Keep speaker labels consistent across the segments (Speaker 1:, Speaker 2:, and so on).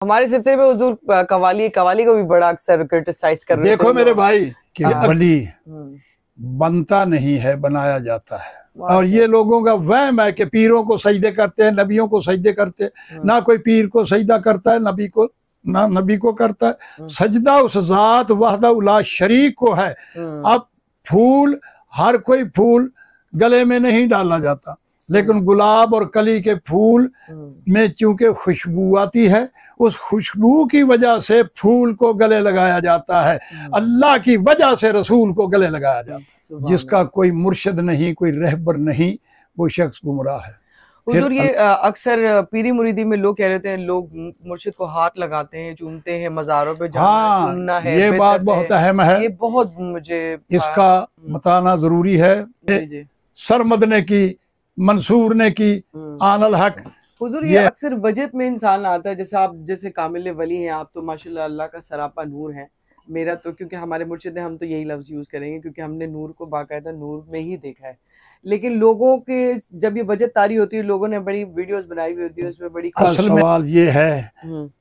Speaker 1: हमारे सिलसिले में हुजूर कवाली कवाली को भी बड़ा अक्सर क्रिटिसाइज कर रहे थे।
Speaker 2: देखो मेरे भाई कि वली
Speaker 1: हम्म,
Speaker 2: बनता नहीं है, बनाया जाता है। और ये लोगों का वहम है कि पीरों को सजदे करते हैं, नबियों को सजदे करते हैं। ना कोई पीर को सजदा करता है, नबी को ना नबी को करता है। सजदा उस जात वहदा उला शरीक को है। अब फूल, हर कोई फूल गले में नहीं डाला जाता, लेकिन गुलाब और कली के फूल में चूंकि खुशबू आती है, उस खुशबू की वजह से फूल को गले लगाया जाता है। अल्लाह की वजह से रसूल को गले लगाया जाता है। जिसका कोई मुर्शिद नहीं, कोई रहबर नहीं, वो शख्स गुमराह है।
Speaker 1: हुजूर ये अक्सर पीरी मुरीदी में लोग कह रहे थे, लोग मुर्शिद को हाथ लगाते हैं, चूमते हैं, मज़ारों पे जाना चूमना है,
Speaker 2: ये बात बहुत अहम है।
Speaker 1: ये बहुत मुझे
Speaker 2: इसका बताना जरूरी है। सरमद ने की, मंसूर ने की, आनल हक।
Speaker 1: हुजूर ये अक्सर वजद में इंसान आता है, जैसे आप जैसे कामिल वली हैं, आप तो माशाल्लाह अल्लाह का सरापा नूर है। मेरा तो क्योंकि हमारे मुर्शिद हैं, हम तो यही लफ्ज़ यूज़ करेंगे क्योंकि हमने नूर को बाकायदा नूर में ही देखा है। लेकिन लोगों के जब ये वजह तारी होती है, लोगों ने बड़ी वीडियोस बनाई हुई होती है, उसमें बड़ी
Speaker 2: असल सवाल ये है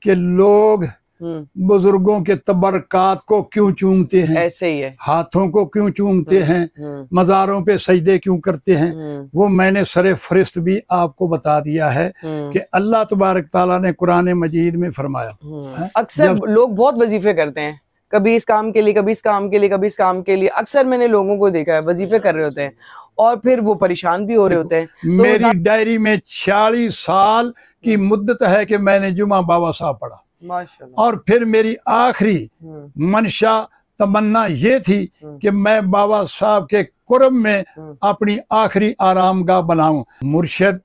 Speaker 2: कि लोग बुजुर्गों के तबरकात को क्यों चूमते हैं,
Speaker 1: ऐसे ही है,
Speaker 2: हाथों को क्यों चूमते हैं, मज़ारों पे सजदे क्यों करते हैं। वो मैंने सरे फरिश्त भी आपको बता दिया है कि अल्लाह तबारक ताला ने कुरान मजीद में फरमाया।
Speaker 1: अक्सर लोग बहुत वजीफे करते हैं, कभी इस काम के लिए, कभी इस काम के लिए, कभी इस काम के लिए। अक्सर मैंने लोगों को देखा है वजीफे कर रहे होते हैं और फिर वो परेशान भी हो रहे होते हैं।
Speaker 2: तो मेरी डायरी में 46 साल की मुद्दत है कि मैंने जुमा बाबा साहब पढ़ा
Speaker 1: माशाल्लाह।
Speaker 2: और फिर मेरी आखिरी मनशा तमन्ना ये थी कि मैं बाबा साहब के कुर्ब में अपनी आखिरी आरामगाह बनाऊं। मुर्शिद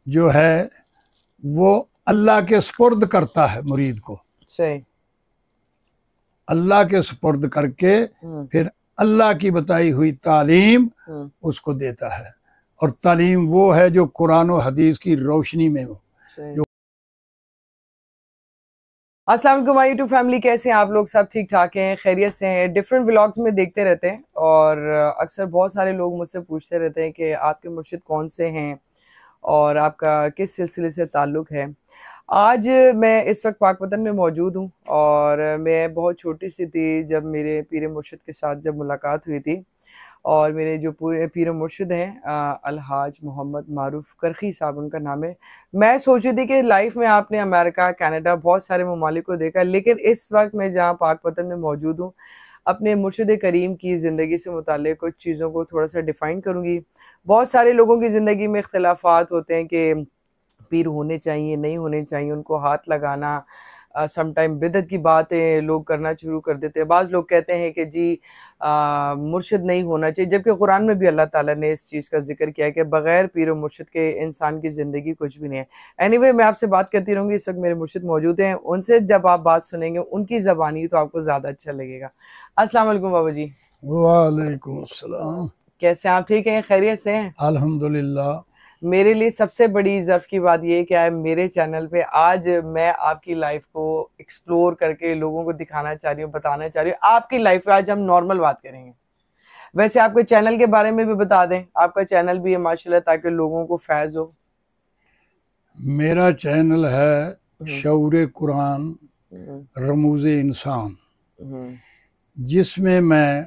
Speaker 2: जो है वो अल्लाह के सुपुर्द करता है मुरीद को,
Speaker 1: सही,
Speaker 2: अल्लाह के सुपुर्द करके फिर अल्लाह की बताई हुई तालीम उसको देता है। और तालीम वो है जो कुरान और हदीस की रोशनी में हो।
Speaker 1: अस्सलाम वालेकुम माय यूट्यूब फैमिली, कैसे हैं आप लोग? सब ठीक ठाक हैं, खैरियत से हैं? डिफरेंट व्लॉग्स में देखते रहते हैं और अक्सर बहुत सारे लोग मुझसे पूछते रहते हैं कि आपके मुर्शिद कौन से हैं और आपका किस सिलसिले से ताल्लुक़ है। आज मैं इस वक्त पाकपतन में मौजूद हूँ और मैं बहुत छोटी सी थी जब मेरे पीर मुर्शिद के साथ जब मुलाकात हुई थी। और मेरे जो पूरे पीर मुर्शिद हैं अलहाज मोहम्मद मारूफ करखी साहब उनका नाम है। मैं सोच रही थी कि लाइफ में आपने अमेरिका, कनाडा, बहुत सारे ममालिक को देखा, लेकिन इस वक्त मैं जहाँ पाकपतन में मौजूद हूँ, अपने मुर्शिद करीम की ज़िंदगी से मुताल्लिक़ कुछ चीज़ों को थोड़ा सा डिफ़ाइन करूँगी। बहुत सारे लोगों की ज़िंदगी में इख्तिलाफ़ात होते हैं कि पीर होने चाहिए, नहीं होने चाहिए, उनको हाथ लगाना समटाइम बिदअत की बातें लोग करना शुरू कर देते हैं। बाज़ लोग कहते हैं कि जी मुर्शिद नहीं होना चाहिए, जबकि कुरान में भी अल्लाह ताला ने इस चीज़ का जिक्र किया है कि बग़ैर पीर और मुर्शिद के इंसान की ज़िंदगी कुछ भी नहीं है। एनीवे मैं आपसे बात करती रहूँगी। इस वक्त मेरे मुर्शिद मौजूद हैं, उनसे जब आप बात सुनेंगे उनकी ज़बानी तो आपको ज़्यादा अच्छा लगेगा। अस्सलाम वालेकुम बाबा जी।
Speaker 2: वालेकुम अस्सलाम।
Speaker 1: कैसे हैं आप? ठीक हैं, खैरियत से हैं?
Speaker 2: अल्हम्दुलिल्लाह।
Speaker 1: मेरे लिए सबसे बड़ी ज़र्फ़ की बात ये है कि आज मेरे चैनल पे आज मैं आपकी लाइफ को एक्सप्लोर करके लोगों को दिखाना चाह रही हूँ, बताना चाह रही हूँ। आपकी लाइफ पे आज हम नॉर्मल बात करेंगे। वैसे आपके चैनल के बारे में भी बता दें, आपका चैनल भी है माशाल्लाह, ताकि लोगों को फैज़ हो।
Speaker 2: मेरा चैनल है शऊर कुरान रमूज़े इंसान, जिसमें मैं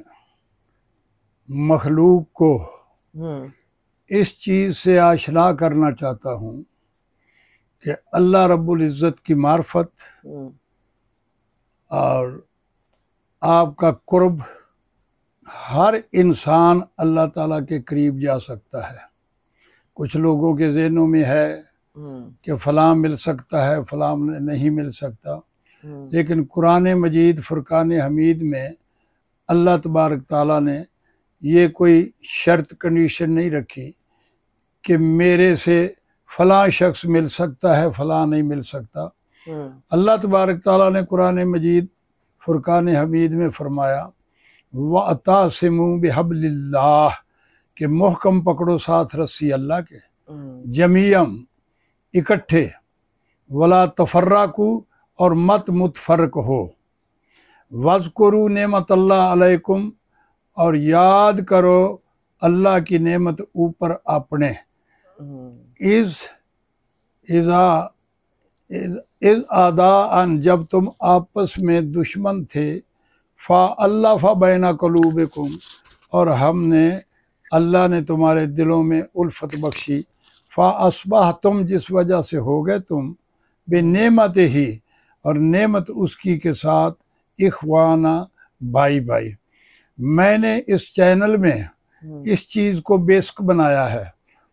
Speaker 2: मखलूक को इस चीज़ से आशना करना चाहता हूँ कि अल्लाह रब्बुल इज़्ज़त की मार्फत और आपका कुर्ब, हर इंसान अल्लाह ताला के करीब जा सकता है। कुछ लोगों के ज़हनों में है कि फ़लाँ मिल सकता है, फ़लाँ नहीं मिल सकता, लेकिन कुरान मजीद फुरकान हमीद में अल्लाह तबारक ताला ने ये कोई शर्त कंडीशन नहीं रखी कि मेरे से फ़लाँ शख्स मिल सकता है, फ़लाँ नहीं मिल सकता। अल्लाह तबारक ताला ने कुरान मजीद फुरकान हमीद में फरमाया वअतासिमू बिहब्लिल्लाह, कि मुहकम पकड़ो साथ रस्सी अल्लाह के, जमीयम इकट्ठे, वला तफर्राकू और मत मुतफर्रक हो, वज़कुरू नेमतल्लाह अलैकुम, और याद करो अल्लाह की नेमत ऊपर अपने, इज़ा इस आदान जब तुम आपस में दुश्मन थे, फ़ा अल्लाह फ़ा बैना क़ुलूबिकुम और हमने अल्लाह ने तुम्हारे दिलों में उल्फत बख्शी, फ़ा अस्बाह तुम जिस वजह से हो गए तुम बेनेमत ही और नेमत उसकी के साथ इखवाना भाई भाई। मैंने इस चैनल में इस चीज़ को बेसिक बनाया है,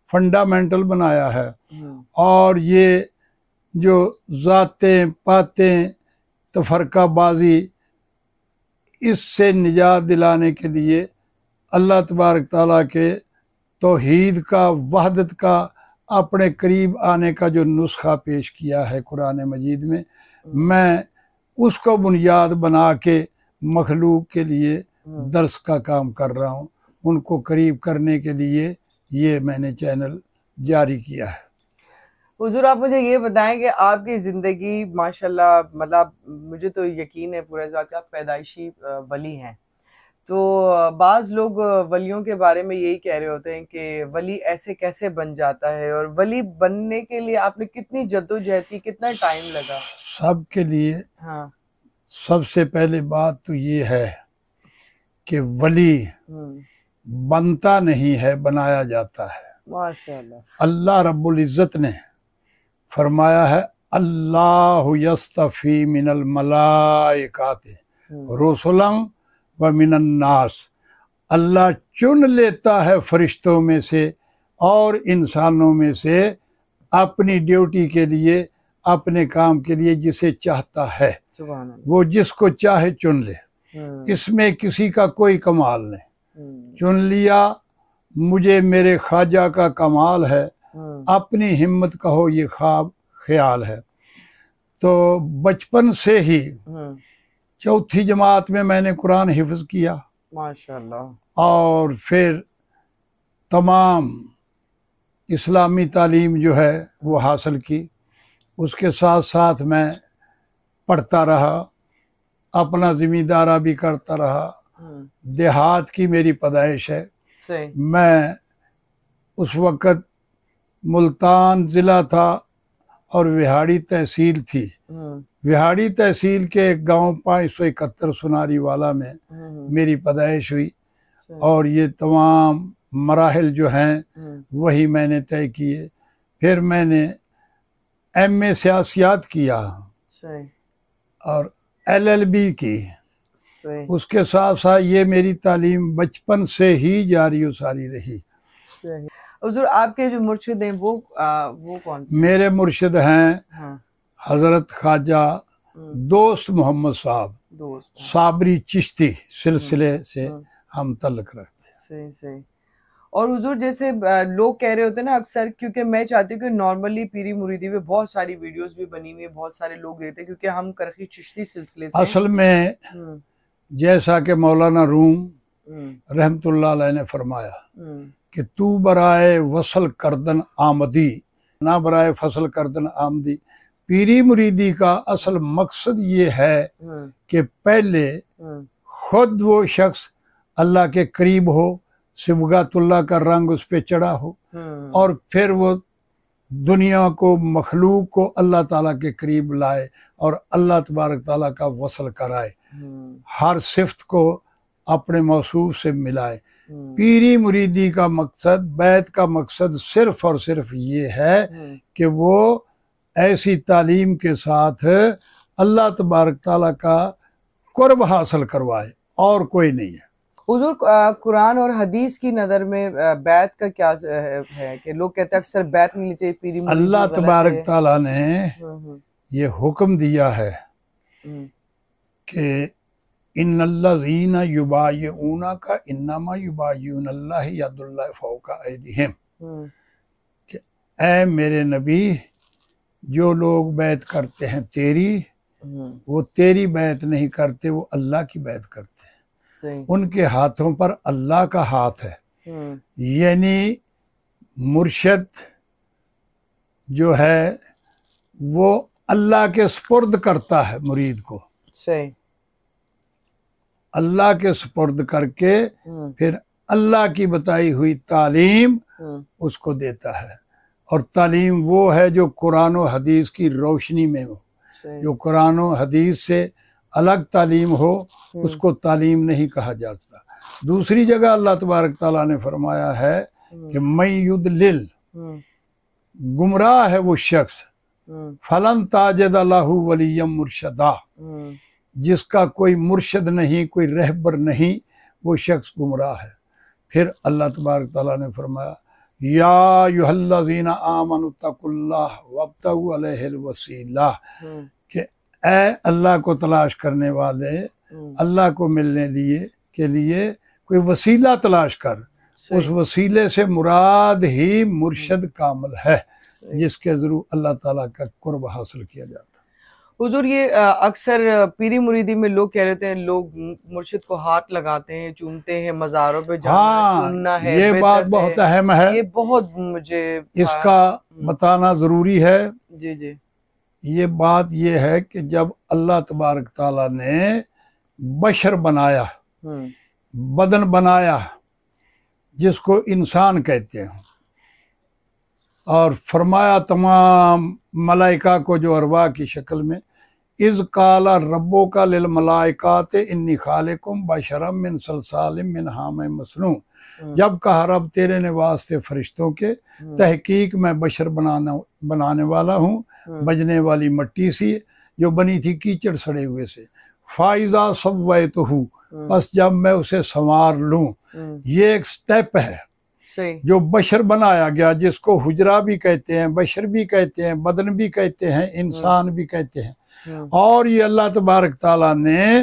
Speaker 2: फंडामेंटल बनाया है, और ये जो ज़ातें पातें तफरकाबाजी इससे निजात दिलाने के लिए अल्लाह तबारक ताला के तौहीद का, वहदत का, अपने करीब आने का जो नुस्खा पेश किया है कुरान मजीद में, मैं उसको बुनियाद बना के मखलूक के लिए दर्स का काम कर रहा हूँ। उनको करीब करने के लिए ये मैंने चैनल जारी किया है।
Speaker 1: हुजूर, आप मुझे ये बताएं कि आपकी ज़िंदगी माशाल्लाह, मतलब मुझे तो यकीन है पूरे ज़ात आप पैदाइशी वली हैं। तो बाज़ लोग वलियों के बारे में यही कह रहे होते हैं कि वली ऐसे कैसे बन जाता है, और वली बनने के लिए आपने कितनी जद्दोजहद की, कितना टाइम लगा?
Speaker 2: सबके लिए
Speaker 1: हाँ।
Speaker 2: सबसे पहले बात तो ये है कि वली बनता नहीं है, बनाया जाता है।
Speaker 1: माशाल्लाह।
Speaker 2: अल्लाह रब्बुल इज़्ज़त ने फरमाया है, अल्लाहु यस्तफ़ी मिनल मलाइकाति रुसुलन व मिनन नास। अल्लाह चुन लेता है फरिश्तों में से और इंसानों में से अपनी ड्यूटी के लिए, अपने काम के लिए जिसे चाहता है। वो जिसको चाहे चुन ले, इसमें किसी का कोई कमाल नहीं। चुन लिया, मुझे मेरे ख्वाजा का कमाल है, अपनी हिम्मत कहो ये ख्वाब ख्याल है। तो बचपन से ही चौथी जमात में मैंने कुरान हिफ्ज़ किया
Speaker 1: माशाल्लाह,
Speaker 2: और फिर तमाम इस्लामी तालीम जो है वो हासिल की। उसके साथ साथ मैं पढ़ता रहा, अपना ज़िम्मेदारा भी करता रहा। देहात की मेरी पैदाइश है। मैं उस वक़्त मुल्तान ज़िला था और विहाड़ी तहसील थी। विहाड़ी तहसील के गांव 571 सुनारी वाला में मेरी पैदाइश हुई, और ये तमाम मराहिल जो हैं वही मैंने तय किए। फिर मैंने MA सियासियात किया और LLB की। उसके साथ साथ ये मेरी तालीम बचपन से ही जारी व सारी रही।
Speaker 1: हुजूर, आपके जो मुर्शिद हैं वो कौन से?
Speaker 2: मेरे मुर्शिद हैं हज़रत ख्वाजा दोस्त मोहम्मद साहब, साबरी चिश्ती सिलसिले से हम तल्लुक़ रखते हैं।
Speaker 1: सही। और हुजूर, जैसे लोग कह रहे होते हैं ना अक्सर, क्योंकि मैं चाहती हूँ कि नॉर्मली पीरी मुरीदी में बहुत सारी वीडियोस भी बनी हुई है, बहुत सारे लोग देते हैं, क्योंकि हम करखी चिश्ती सिलसिले से।
Speaker 2: असल में जैसा कि मौलाना रूम रहमतुल्लाह अलैह ने फरमाया कि तू बराए वसल करदन आमदी ना बराए फसल करदन आमदी। पीरी मुरीदी का असल मकसद ये है कि पहले खुद वो शख्स अल्लाह के करीब हो, सिबगातुल्लाह का रंग उस पे चढ़ा हो, और फिर वो दुनिया को, मखलूक को अल्लाह ताला के करीब लाए और अल्लाह तबारक ताला का वसल कराए, हर सिफ्त को अपने मौसूफ से मिलाए। पीरी मुरीदी का मकसद, बैत का मकसद सिर्फ और सिर्फ ये है कि वो ऐसी तालीम के साथ अल्लाह तबारक ताला का कुर्ब हासिल करवाए, और कोई नहीं है।
Speaker 1: हुजूर, कुरान और हदीस की नज़र में बैत का क्या है कि लोग कहते हैं अक्सर बैत नहीं चाहिए पीरी मुरीदी?
Speaker 2: अल्लाह तबारक ताला ने ये हुक्म दिया है कि इन्नल्लज़ीना युबायिऊना का इन्नमा युबायिऊनल्लाह यदुल्लाहि फौका ऐदिहिम, कि ऐ मेरे नबी, जो लोग बैत करते हैं तेरी, वो तेरी बैत नहीं करते, वो अल्लाह की बैत करते हैं। उनके हाथों पर अल्लाह का हाथ है। यानी मुर्शिद जो है वो अल्लाह के सुपुर्द करता है मुरीद को।
Speaker 1: सही।
Speaker 2: अल्लाह के सुपुर्द करके फिर अल्लाह की बताई हुई तालीम उसको देता है। और तालीम वो है जो कुरान और हदीस की रोशनी में हो। जो कुरान और हदीस से अलग तालीम हो उसको तालीम नहीं कहा जाता। दूसरी जगह अल्लाह तबारक ताला ने फरमाया है कि मैं युदलिल, गुमराह है वो शख्स, फलन ताजद अल्लाहु वलियम मुर्शदा, जिसका कोई मुर्शद नहीं, कोई रहबर नहीं, वो शख्स गुमराह है। फिर अल्लाह तबारक ताला ने फरमाया या युहल्लज़ीना आमनुत्तकुल्लाह वब्तगू अलैहिल वसीला, कि ए अल्लाह को तलाश करने वाले, अल्लाह को मिलने के लिए कोई वसीला तलाश कर। उस वसीले से मुराद ही मुर्शद कामिल है, जिसके ज़रूर अल्लाह ताला का कुर्ब हासिल किया जाता है।
Speaker 1: हुजूर, ये अक्सर पीरी मुरीदी में लोग कह रहे हैं, लोग मुर्शिद को हाथ लगाते हैं, चूमते हैं, मज़ारों पे जाना, चूमना है,
Speaker 2: ये बात बहुत अहम है।
Speaker 1: ये बहुत मुझे
Speaker 2: इसका बताना ज़रूरी है।
Speaker 1: जी जी।
Speaker 2: ये बात ये है कि जब अल्लाह तबारक ताला ने बशर बनाया, बदन बनाया जिसको इंसान कहते हैं, और फरमाया तमाम मलाइका को जो अरवा की शक्ल में, इज़ काला रब्बो का लिल मलाइकात इन्नी खालिकुम बशरम मिन सलसालिम मिन हाम मसनू, जब कहा रब तेरे ने वास्ते फरिश्तों के, तहकीक मैं बशर बनाने वाला हूँ, बजने वाली मट्टी सी जो बनी थी कीचड़ सड़े हुए से। फाइजा सव्वैतहू, बस जब मैं उसे संवार लूँ, ये एक स्टेप है जो बशर बनाया गया, जिसको हुजरा भी कहते हैं, बशर भी कहते हैं, बदन भी कहते हैं, इंसान भी कहते हैं। और ये अल्लाह तबारक ताला ने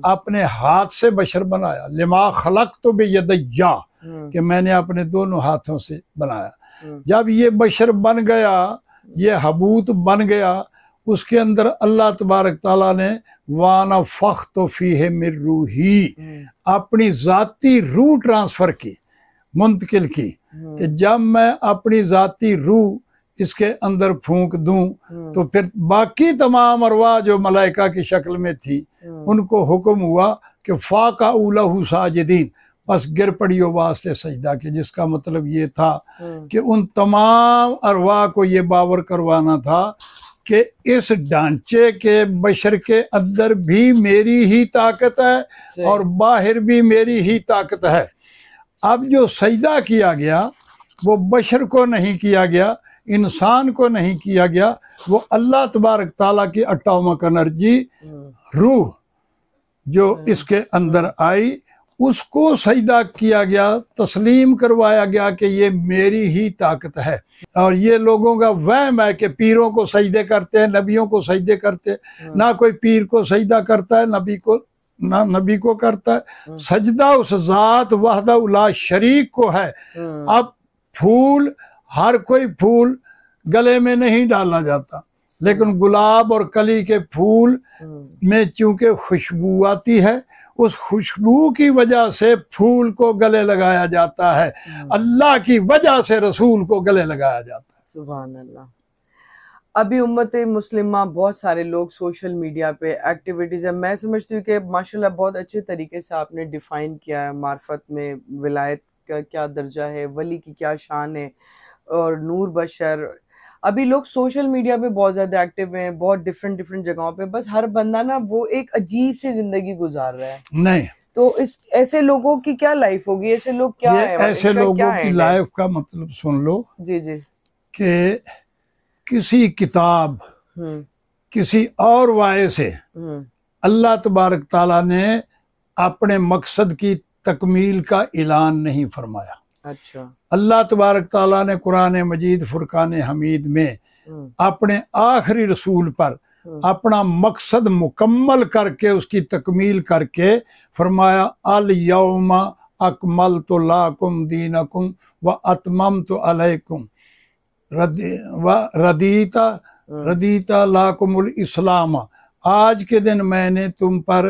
Speaker 2: अपने हाथ से बशर बनाया। लिमा खलक तो बेयदैया, कि मैंने अपने दोनों हाथों से बनाया। जब ये बशर बन गया, ये हबूत बन गया, उसके अंदर अल्लाह तबारक ताला ने वाना फख्तु फीहि मिर रूही, अपनी जाती रूह ट्रांसफर की, मुंतकिल की, कि जब मैं अपनी जाती रूह इसके अंदर फूंक दूं तो फिर बाकी तमाम अरवा जो मलाइका की शक्ल में थी उनको हुक्म हुआ कि फाका उलहु साजिदीन, बस गिर पड़ियो वास्ते सजदा के। जिसका मतलब ये था कि उन तमाम अरवा को ये बावर करवाना था कि इस ढांचे के बशर के अंदर भी मेरी ही ताकत है और बाहर भी मेरी ही ताकत है। अब जो सजदा किया गया वो बशर को नहीं किया गया, इंसान को नहीं किया गया, वो अल्लाह तबारक ताला की एटॉमिक एनर्जी रूह जो इसके अंदर आई उसको सजदा किया गया, तस्लीम करवाया गया कि ये मेरी ही ताकत है। और ये लोगों का वहम है कि पीरों को सजदे करते हैं, नबियों को सजदे करते हैं। ना कोई पीर को सजदा करता है, ना नबी को करता है। सजदा उस जात वहदा उला शरीक को है। अब फूल, हर कोई फूल गले में नहीं डाला जाता, लेकिन गुलाब और कली के फूल में चूंकि खुशबू आती है, उस खुशबू की वजह से फूल को गले लगाया जाता है, अल्लाह की वजह से रसूल को गले लगाया जाता है।
Speaker 1: सुभान अल्लाह। अभी उम्मत मुस्लिमा बहुत सारे लोग सोशल मीडिया पे एक्टिविटीज़ है, मैं समझती हूँ कि माशाल्लाह बहुत अच्छे तरीके से आपने डिफ़ाइन किया है मार्फत में विलायत का क्या दर्जा है, वली की क्या शान है और नूर बशर। अभी लोग सोशल मीडिया पे बहुत ज़्यादा एक्टिव हैं, बहुत डिफरेंट जगहों पे, बस हर बंदा ना वो एक अजीब सी जिंदगी गुजार रहा है।
Speaker 2: नहीं
Speaker 1: तो इस ऐसे लोगों की क्या लाइफ होगी, ऐसे लोग क्या है,
Speaker 2: ऐसे लोगों की लाइफ का मतलब सुन लो
Speaker 1: जी जी,
Speaker 2: कि किसी किताब किसी और वाये से अल्लाह तबारक ताला ने अपने मकसद की तकमील का ऐलान नहीं फरमाया।
Speaker 1: अच्छा,
Speaker 2: अल्लाह तबारक ताला ने कुरान मजीद फुरकान हमीद में अपने आखिरी रसूल पर अपना मकसद मुकम्मल करके उसकी तकमील करके फरमाया अल यौमा अकमलतु लाकुम दीनकुम व अतममतु अलैकुम रदीता लाकुमुल इस्लाम। आज के दिन मैंने तुम पर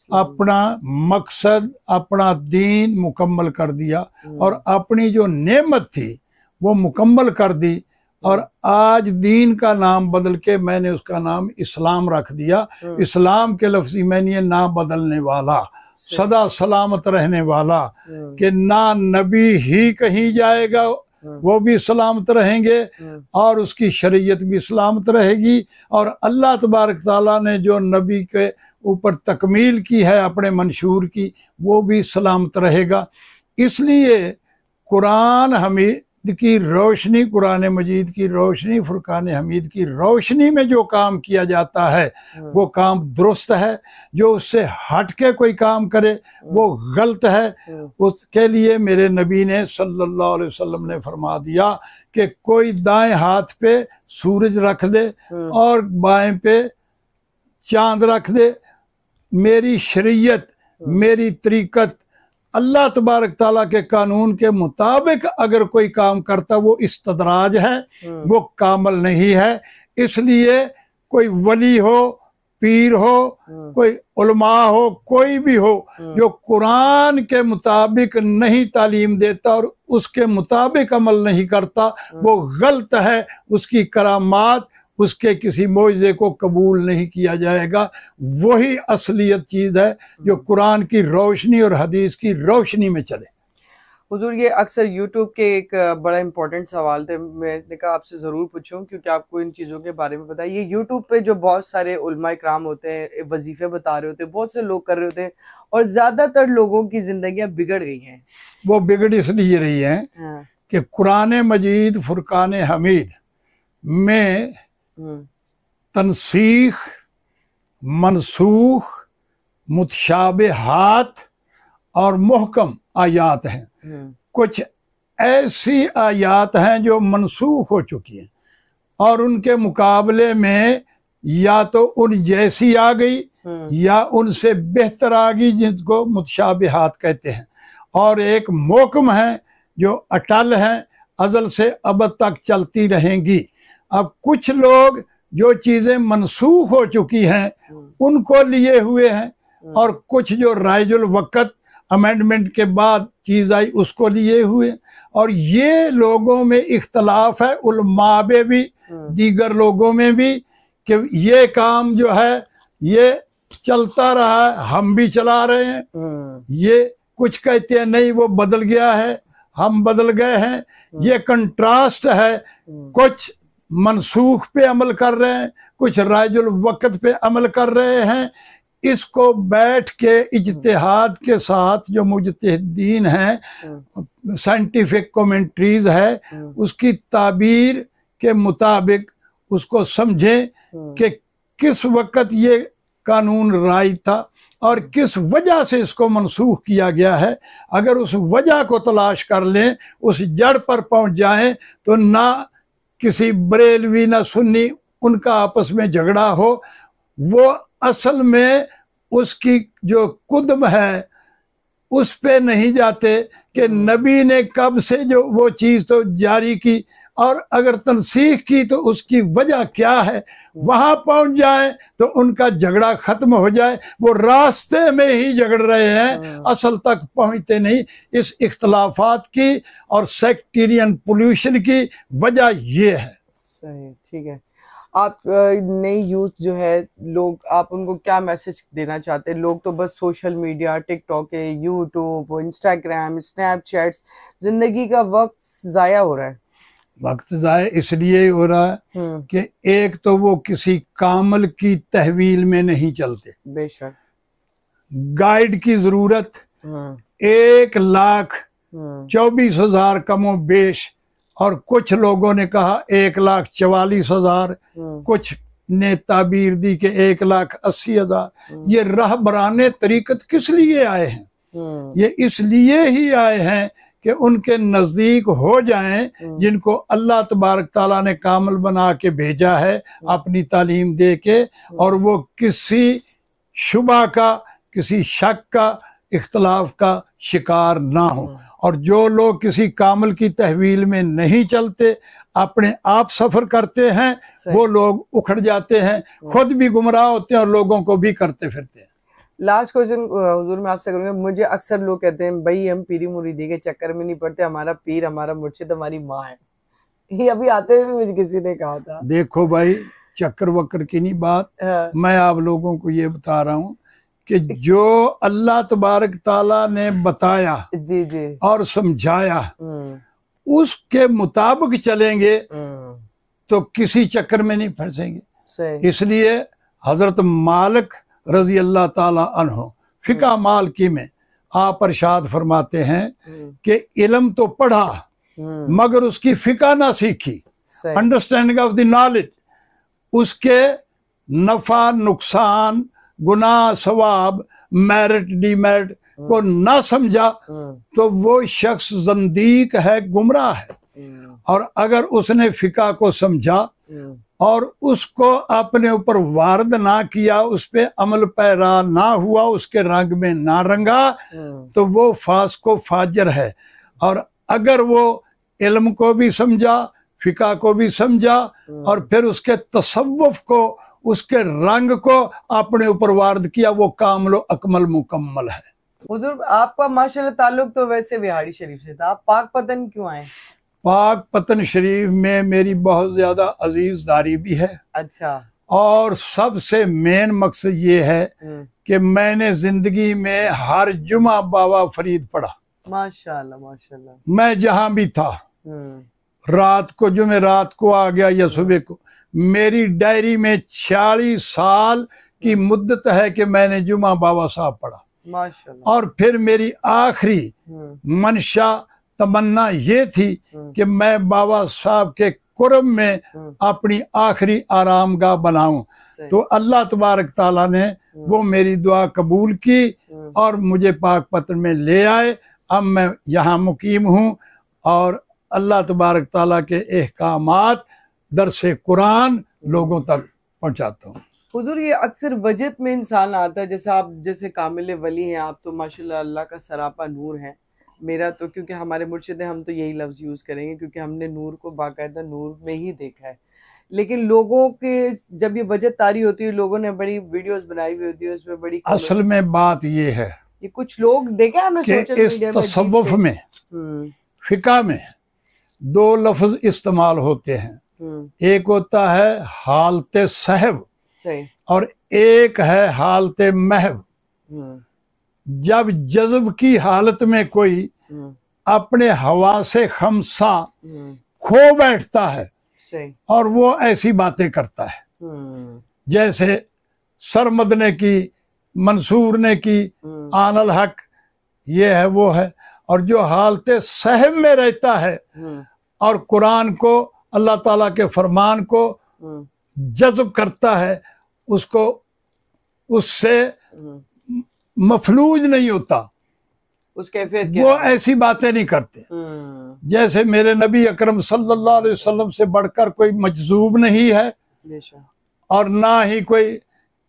Speaker 2: अपना मकसद, अपना दीन मुकम्मल कर दिया और अपनी जो नेमत थी वो मुकम्मल कर दी, और आज दीन का नाम बदल के मैंने उसका नाम इस्लाम रख दिया। इस्लाम के लफ्ज़ी मैंने ये ना बदलने वाला, सदा सलामत रहने वाला, कि ना नबी ही कहीं जाएगा वो भी सलामत रहेंगे और उसकी शरीयत भी सलामत रहेगी। और अल्लाह तबारक ताला ने जो नबी के ऊपर तकमील की है अपने मंशूर की, वो भी सलामत रहेगा। इसलिए कुरान हमीद की रोशनी, कुरान मजीद की रोशनी, फुरकान हमीद की रोशनी में जो काम किया जाता है वो काम दुरुस्त है। जो उससे हट के कोई काम करे वो गलत है। उसके लिए मेरे नबी ने सल्लल्लाहु अलैहि वसल्लम ने फरमा दिया कि कोई दाएं हाथ पे सूरज रख दे और बाएं पे चांद रख दे, मेरी शरीयत, मेरी तरीकत, अल्लाह तबारक ताला के कानून के मुताबिक अगर कोई काम करता वो इस्तदराज है, वो कामल नहीं है। इसलिए कोई वली हो, पीर हो, कोई उलमा हो, कोई भी हो, जो कुरान के मुताबिक नहीं तालीम देता और उसके मुताबिक अमल नहीं करता, वो गलत है। उसकी करामात, उसके किसी मोइज़े को कबूल नहीं किया जाएगा। वही असलियत चीज़ है जो कुरान की रोशनी और हदीस की रोशनी में चले।
Speaker 1: हुजूर, ये अक्सर यूट्यूब के एक बड़ा इंपॉर्टेंट सवाल थे, मैंने कहा आपसे ज़रूर पूछूं क्योंकि आपको इन चीज़ों के बारे में पता है। ये यूट्यूब पे जो बहुत सारे उलमा इकराम होते हैं, वजीफ़े बता रहे होते हैं, बहुत से लोग कर रहे होते हैं और ज़्यादातर लोगों की ज़िंदगियाँ बिगड़ गई हैं।
Speaker 2: वो बिगड़ इसलिए रही हैं कि कुरान मजीद, फुरकान हमीद में तनसीख, मनसूख, मुतशाबिहात और मुहकम आयात हैं। कुछ ऐसी आयात हैं जो मनसूख हो चुकी हैं और उनके मुकाबले में या तो उन जैसी आ गई या उनसे बेहतर आ गई, जिनको मुतशाबिहात कहते हैं। और एक मुहकम है जो अटल है, अज़ल से अबद तक चलती रहेंगी। अब कुछ लोग जो चीज़ें मनसूख हो चुकी हैं उनको लिए हुए हैं और कुछ जो राइजुल वक़्त अमेंडमेंट के बाद चीज़ आई उसको लिए हुए। और ये लोगों में इख्तलाफ है, उलमा में भी, दीगर लोगों में भी, कि ये काम जो है ये चलता रहा है, हम भी चला रहे हैं। ये कुछ कहते हैं नहीं वो बदल गया है, हम बदल गए हैं। ये कंट्रास्ट है, कुछ मनसूख पे अमल कर रहे हैं, कुछ राजुल वक़्त पे अमल कर रहे हैं। इसको बैठ के इज्तिहाद के साथ जो मुज्तहिदीन हैं, साइंटिफिक कमेंट्रीज है, उसकी ताबीर के मुताबिक उसको समझें कि किस वक़्त ये कानून राय था और किस वजह से इसको मनसूख किया गया है। अगर उस वजह को तलाश कर लें, उस जड़ पर पहुंच जाएं, तो ना किसी बरेलवी ना सुन्नी उनका आपस में झगड़ा हो। वो असल में उसकी जो कुदम है उस पे नहीं जाते कि नबी ने कब से जो वो चीज़ तो जारी की और अगर तनसीख की तो उसकी वजह क्या है, वहां पहुंच जाए तो उनका झगड़ा खत्म हो जाए। वो रास्ते में ही झगड़ रहे हैं, असल तक पहुंचते नहीं। इस इख्तलाफात की और सेक्टेरियन पोल्यूशन की वजह ये है।
Speaker 1: सही, ठीक है। आप नई यूथ जो है लोग, आप उनको क्या मैसेज देना चाहते हैं? लोग तो बस सोशल मीडिया, टिकटॉक है, यूट्यूब, इंस्टाग्राम, स्नैपचैट्स, जिंदगी का वक्त जाया हो रहा है।
Speaker 2: वक्त ज़ाया इसलिए हो रहा है कि एक तो वो किसी कामल की तहवील में नहीं चलते।
Speaker 1: बेशक
Speaker 2: गाइड की जरूरत 1,24,000 कमो बेश, और कुछ लोगों ने कहा 1,44,000, कुछ ने ताबीर दी कि 1,80,000। ये रहबराने तरीकत किस लिए आए हैं? ये इसलिए ही आए हैं कि उनके नज़दीक हो जाएं जिनको अल्लाह तबारक ताला ने कामल बना के भेजा है अपनी तालीम दे के, और वो किसी शुबा का, किसी शक का, इख्तलाफ का शिकार ना हो। और जो लोग किसी कामल की तहवील में नहीं चलते, अपने आप सफ़र करते हैं, वो लोग उखड़ जाते हैं, खुद भी गुमराह होते हैं और लोगों को भी करते फिरते हैं।
Speaker 1: लास्ट क्वेश्चन हुजूर मैं आपसे करूंगा। मुझे अक्सर लोग कहते हैं भाई हम पीरी मुरीदी के चक्कर में नहीं पड़ते, हमारा पीर, हमारा मुर्शिद हमारी माँ है। ये अभी आते हुए मुझे किसी ने कहा था।
Speaker 2: देखो भाई, चक्कर वक्कर की नहीं बात, मैं आप लोगों को ये बता रहा हूँ कि जो अल्लाह तबारक ताला ने बताया
Speaker 1: जी जी
Speaker 2: और समझाया उसके मुताबिक चलेंगे तो किसी चक्कर में नहीं फंसेंगे। इसलिए हजरत मालिक रजी अल्लाह ताला अन्हु फिका मालकी में आप इरशाद फरमाते हैं कि इल्म तो पढ़ा मगर उसकी फिका ना सीखी, अंडरस्टैंडिंग ऑफ द नॉलेज, उसके नफा नुकसान गुनाह सवाब मेरिट डिमेरिट को ना समझा तो वो शख्स जंदीक है, गुमराह है। और अगर उसने फिका को समझा और उसको अपने ऊपर वारद ना किया, उस पे अमल पैरा ना हुआ, उसके रंग में ना रंगा, तो वो फास्को फाजर है। और अगर वो इल्म को भी समझा, फिका को भी समझा और फिर उसके तसव्वुफ को, उसके रंग को अपने ऊपर वारद किया, वो कामिल अकमल मुकम्मल है।
Speaker 1: हुजूर आपका माशाल्लाह ताल्लुक तो वैसे बिहाड़ी शरीफ से था, आप पाक पतन क्यों आए?
Speaker 2: पाक पतन शरीफ में मेरी बहुत ज्यादा अजीजदारी भी है। अच्छा। और सबसे मेन मकसद ये है कि मैंने जिंदगी में हर जुमा बाबा फरीद पढ़ा।
Speaker 1: माशाल्लाह माशाल्लाह।
Speaker 2: मैं जहां भी था, रात को जुमे रात को आ गया या सुबह को, मेरी डायरी में 46 साल की मुद्दत है कि मैंने जुमा बाबा साहब पढ़ा। माशाल्लाह। और फिर मेरी आखिरी मंशा तमन्ना ये थी कि मैं बाबा साहब के कुर्ब में अपनी आखिरी आरामगाह बनाऊं। तो अल्लाह तबारक ताला ने वो मेरी दुआ कबूल की और मुझे पाक पतन में ले आए। अब मैं यहाँ मुकीम हूँ और अल्लाह तबारक ताला के एहकामात दरसे कुरान लोगों तक पहुँचाता हूँ।
Speaker 1: हुजूर ये अक्सर वजद में इंसान आता है, जैसे आप जैसे कामिल वली हैं, आप तो माशाल्लाह अल्लाह का सरापा नूर है। मेरा तो क्योंकि हमारे मुर्शिद हैं, हम तो यही लफ्ज़ यूज़ करेंगे क्योंकि हमने नूर को बाकायदा नूर में ही देखा है। लेकिन लोगों के जब ये वजद तारी होती है, लोगों ने बड़ी वीडियोस बनाई हुई होती है, उसमें बड़ी
Speaker 2: असल में बात ये है,
Speaker 1: ये कुछ लोग देखे हमने सोशल
Speaker 2: इस तसव्वुफ में फिका में दो लफ्ज इस्तेमाल होते हैं, एक होता है हालत सहव और एक है हालत महव। जब जज्ब की हालत में कोई अपने हवा से खमसा खो बैठता है और वो ऐसी बातें करता है, जैसे सरमद ने की, मंसूर ने की, आनल हक, ये है वो है। और जो हालत सहब में रहता है और कुरान को, अल्लाह ताला के फरमान को जज्ब करता है, उसको उससे मफलूज नहीं होता,
Speaker 1: उस कैफियत
Speaker 2: वो ऐसी बातें नहीं करते। जैसे मेरे नबी अकरम सल्लल्लाहु अलैहि वसल्लम से बढ़कर कोई मजजूब नहीं है और ना ही कोई